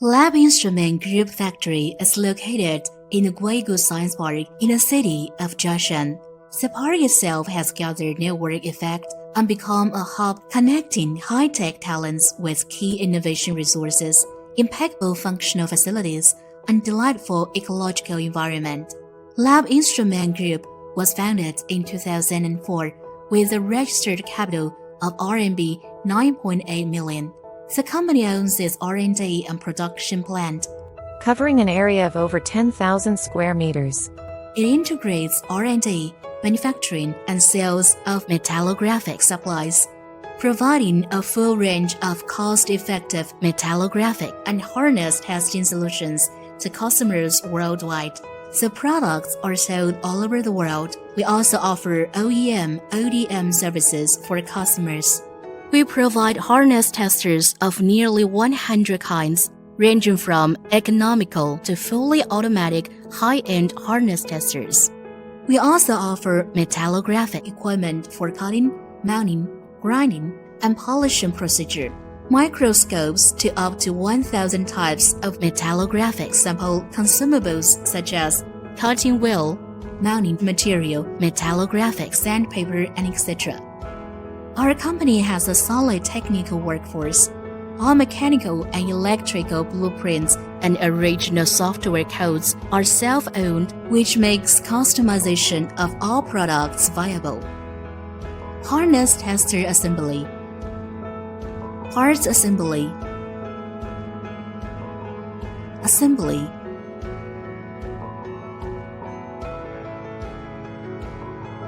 Labtt Instrument Group factory is located in the Guigu Science Park in the city of Jiaxing. The park itself has gathered network effect and become a hub connecting high-tech talents with key innovation resources, impeccable functional facilities, and delightful ecological environment. Labtt Instrument Group was founded in 2004 with a registered capital of RMB 9.8 million. The company owns its R&D and production plant, covering an area of over 10,000 square meters. It integrates R&D, manufacturing, and sales of metallographic supplies, providing a full range of cost-effective metallographic and hardness testing solutions to customers worldwide. The products are sold all over the world. We also offer OEM, ODM services for customers. We provide hardness testers of nearly 100 kinds, ranging from economical to fully automatic high-end hardness testers. We also offer metallographic equipment for cutting, mounting, grinding, and polishing procedure, microscopes to up to 1,000 types of metallographic sample consumables such as cutting wheel, mounting material, metallographic sandpaper, and etc. Our company has a solid technical workforce. All mechanical and electrical blueprints and original software codes are self-owned, which makes customization of all products viable. Hardness tester assembly, parts assembly,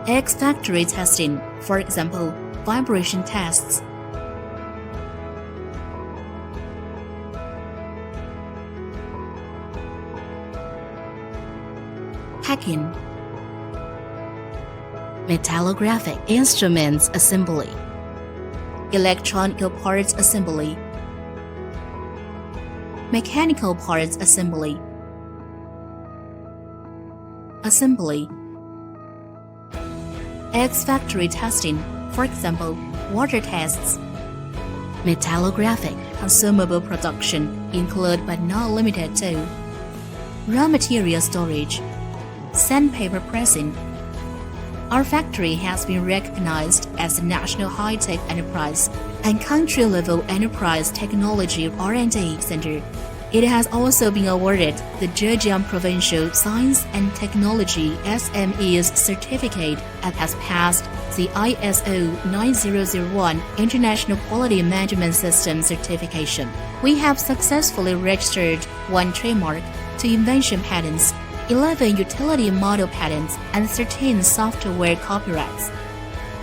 X-factory testing, for example, vibration tests. Packing, metallographic instruments assembly, electronic parts assembly, mechanical parts assembly, X-factory testing, for example, water tests. Metallographic consumable production include but not limited to raw material storage, sandpaper pressing. Our factory has been recognized as a national high-tech enterprise and country-level enterprise technology R&D center. It has also been awarded the Zhejiang Provincial Science and Technology SME's certificate and has passed the ISO 9001 International Quality Management System certification. We have successfully registered 1 trademark, 2 invention patents, 11 utility model patents, and 13 software copyrights.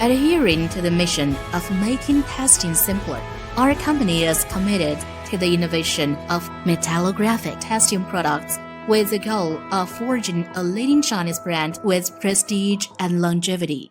Adhering to the mission of making testing simpler, our company is committed to the innovation of metallographic testing products with the goal of forging a leading Chinese brand with prestige and longevity.